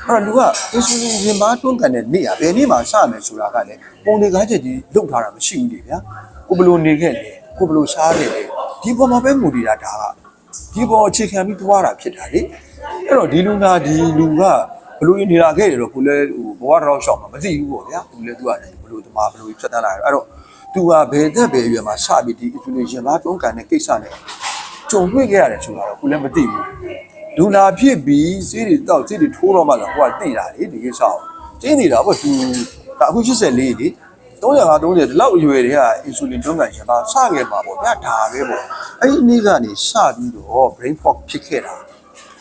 အဲ့တော့လူကအင်ဆူလင်ရင်ပါတွန်းကန်တဲ့နေ့อ่ะဘယ်နေ့မှစမယ်ဆိုတာကလည်းပုံတွေကားချက်ကြီးလုပ်ထားတာမရှိဘူးလေဗျာကိုဘလို့နေခဲ့တယ်ကိုဘလို့စားခဲ့တယ်ဒီပေါ်မှာပဲမူတည်တာဒါကဒီပေါ်အခြေခံပြီးသွားတာဖြစ်တာလေအဲ့တော့ဒီလူကဘလို့နေတာခဲ့တယ်တော့ကိုလည်းဟိုဘဝတော့ရှောက်မှာမသိဘူးပေါ့ဗျာကိုလည်းသူကလည်းဘလို့တမဘလို့ဖြတ်တန်းလာတယ်အဲ့တော့သူကဘယ်သက်ပဲရွယ်မှာစပြီးဒီအင်ဆူလင်ရင်ပါတွန်းကန်တဲ့ကိစ္စနဲ့ကြုံတွေ့ခဲ့ရတယ်ဆိုတာတော့ကိုလည်းမသိဘူးလူနာဖြစ်ပြီးစေးတွေတောက်စေးတွေထိုးတော့မှလည်းဟိုကသိတာလေဒီကိစ္စကိုကျင်းနေတာပေါ့သူဒါအခု84လေ330ဒီလောက်အရွယ်တွေကအင်ဆူလင်တွန်းကန်ရင်ပါစခဲ့မှာပေါ့ဗျာဒါပဲပေါ့အဲ့ဒီနေ့ကနေစပြီးတော့ brain fog ဖြစ်ခဲ့တာ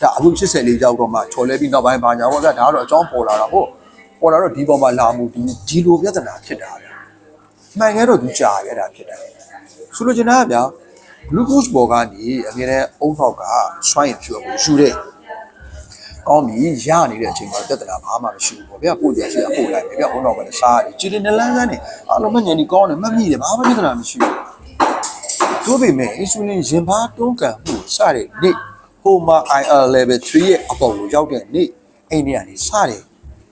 ဒါအခု84ကြောက်တော့မှချော်လဲပြီးနောက်ပိုင်းဘာညာပေါ့ဗျာဒါကတော့အကြောင်းပေါ်လာတာပေါ့ပေါ်လာတော့ဒီပေါ်မှာလာမှုဒီလိုပြဿနာဖြစ်တာဗျာမှန်ခဲ့တော့သူကြာခဲ့တာဖြစ်တယ်ဆိုလိုချင်တာကဗျာglucose ပေါ်ကနေအမြဲတမ်းအုံနောက်ကစွမ်းရည်ဖြူကိုယူတဲ့ကောင်းပြီရနေတဲ့အချိန်မှာတက်တနာဘာမှမရှိဘူးပေါ့ဗျာပို့ကြရှိတာပို့လိုက်ပြီဗျာအုံနောက်ကလည်းစားရတယ်ကြည်တင်နလန်းဆန်းနေအားလုံးမညံဒီကောင်းတယ်မမိတယ်ဘာမှပြဿနာမရှိဘူးတို့ပေမဲ့ insulin ရင်ပါတွန်းကန်မှုစတဲ့နေ့ HOMA IR level 3ရဲ့အပေါ်ကိုရောက်တဲ့နေ့အိမ်ထဲကနေစတယ်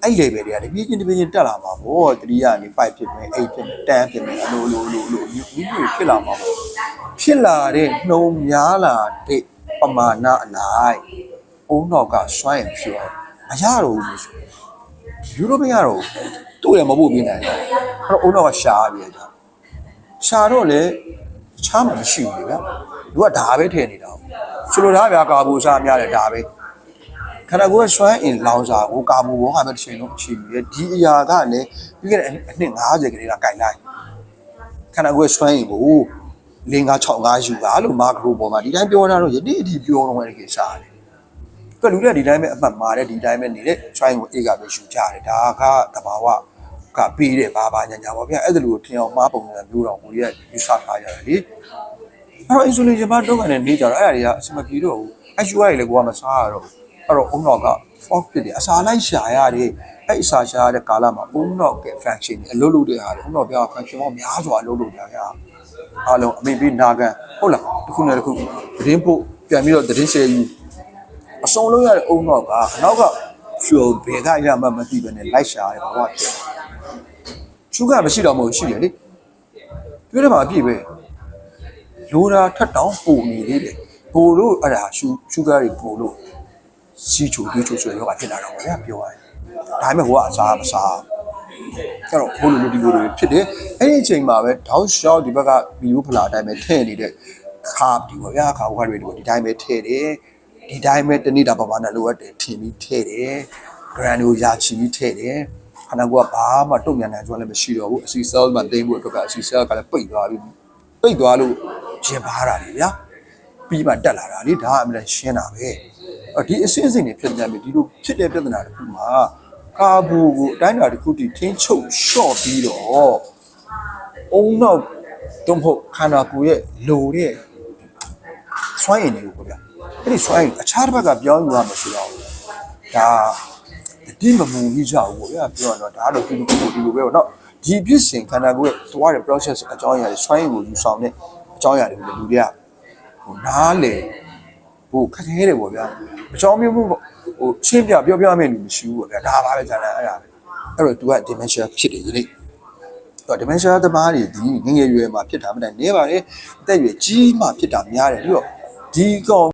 အဲ့ level တွေကလည်းပြင်းပြင်းတက်လာမှာပေါ့3ကနေ5ဖြစ်မယ်8ဖြစ်မယ်10ဖြစ်မယ်လိုမျိုးဖြစ်လာမှာပေါ့ဖြစ်လာတဲ့နှုံများလာတဲ့ပမာဏအလိုက်အုံနောက်ကစွမ်းရည်ဖြူမရတော့ဘူးဆိုယူရိုပရတော့တို့ရမဖို့ပြနေတယ်အဲ့တော့အုံနောက်ကရှားပြီးတော့ရှားတော့လေချားမှမရှိဘူးလေဗျာလူကဒါပဲထည့်နေတာဆိုလိုတာဗျာကာဘူစားများတယ်ဒါပဲခန္ဓာကိုယ်ကစွမ်းအင်လောင်စာကိုကာဘူဘောကပဲတစ်ချိန်လုံးအခြေပြီးဒီအရာကလည်းပြီးခဲ့တဲ့အနှစ်50ကလေးကကြိုင်လိုက်ခန္ဓာကိုယ်စွမ်းအင်ကို5 6 5ယူပါလို့မာကရိုပေါ်မှာဒီတိုင်းပြောတာတော့ယနေ့အထိပြောတော့တဲ့ကိစ္စရတယ်။လူတွေကဒီတိုင်းပဲအမှတ်မှားတယ်ဒီတိုင်းပဲနေတဲ့ try ကိုအေးကပဲယူကြတယ်ဒါကတဘာဝကပေးတယ်ဘာညာညာပေါ့ဗျာအဲ့ဒါလိုထင်အောင်မှားပုံစံမျိုးတော့ကိုကြီးကယူဆထားကြတယ်လေ။အဲ့တော့ insulin ဘာတော့ကနေနေကြတော့အဲ့ဒါတွေကအစမပြေတော့ဘူး။ HUI လည်းကိုကမစားရတော့အဲ့တော့အုံနောက်က fog ဖြစ်တယ်အစာလိုက်ရှာရတယ်အဲ့အစာရှာရတဲ့ကာလမှာအုံနောက်က function အလုပ်လုပ်တဲ့ဟာအုံနောက်က function ကများစွာအလုပ်လုပ်ကြရအားလုံးအမေပြီးနာခံဟုတ်လားတစ်ခုနဲ့တစ်ခုသတင်းပို့ပြန်ပြီးတော့သတင်းရှယ်ယူအစုံလုံးရတဲ့အုံနောက်ကနောက်ကဖြူဘယ်ကရမှမသိဘဲနဲ့လိုက်ရှာရတယ်ဘာမှဖြစ်ရှုကမရှိတော့မဟုတ်ရှိတယ်လေတွေ့တယ်မှာအပြည့်ပဲလိုတာထက်တောင်ပိုနေသေးတယ်ပိုလို့အဲ့ဒါရှုကတွေပိုလို့စီချိုတွေးချိုဆိုရောအဖြစ်လာတော့ဗျာပြောရတယ်ဒါပေမဲ့ဟိုကအစားမစားအဲ့တော့ဘိုးလိုဒီလိုတွေဖြစ်တယ်အဲ့ဒီအချိန်မှာပဲတောက်ရှောက်ဒီဘက်ကဗီဒီယိုဖလာအတိုင်းပဲထည့်နေတဲ့ခါဒီပေါ့ဗျာခါဘွားတွေဒီတိုင်းပဲထည့်တယ်ဒီတိုင်းပဲတနေ့တာပမာဏလိုအပ်တယ်ထင်ပြီးထည့်တယ်ဂရန်ကိုရာချီပြီးထည့်တယ်ခန္ဓာကိုယ်ကဘာမှတုံ့ပြန်နိုင်ကြလည်းမရှိတော့ဘူးအစီဆဲလ်မှသိမ်းဖို့အတွက်ကအစီဆဲလ်ကလည်းပိတ်သွားလို့ရင်ပါတာလေဗျာပြီးမှတက်လာတာလေဒါကအမှန်ရှင်းတာပဲဒီအစစ်အစစ်တွေဖြစ်ကြပြီဒီလိုဖြစ်တဲ့ပြဿနာတစ်ခုမှာကာဘူကိုအတိုင်းအတာတစ်ခုတည်ထင်းချုပ်ရှော့ပြီးတော့အုံနောက်တုံးဖို့ခန္ဓာကိုယ်ရဲ့လိုတဲ့စွမ်းရည်တွေကိုဗျာအဲ့ဒီစွမ်းရည်အခြားတစ်ဘက်ကပြောင်းယူရမှာဆိုတော့ဒါဒီမမူကြီးကြဘူးဗျာပြောတော့ဒါတော့ဒီလိုပဲပေါ့နော်ဒီပြစ်စင်ခန္ဓာကိုယ်ရဲ့သွားတဲ့ process အကြောင်းအရာတွေစွမ်းရည်ကိုယူဆောင်တဲ့အကြောင်းအရာတွေကိုလူတွေကဟိုနားလေဟိုခက်ခဲတယ်ပေါ့ဗျာအကြောင်းမျိုးဟိုရှင်းပြပြောပြမယ်လို့မရှိဘူးပေါ့ဗျာဒါပါပဲဂျာတယ်အဲ့ဒါပဲအဲ့တော့ तू က dementia ဖြစ်တယ်ဒီနေ့တော့ dementia သမားတွေဒီငငယ်ရွယ်မှာဖြစ်တာမတိုင်နေပါလေအသက်ရွယ်ကြီးမှဖြစ်တာများတယ်ပြီးတော့ဒီကောင်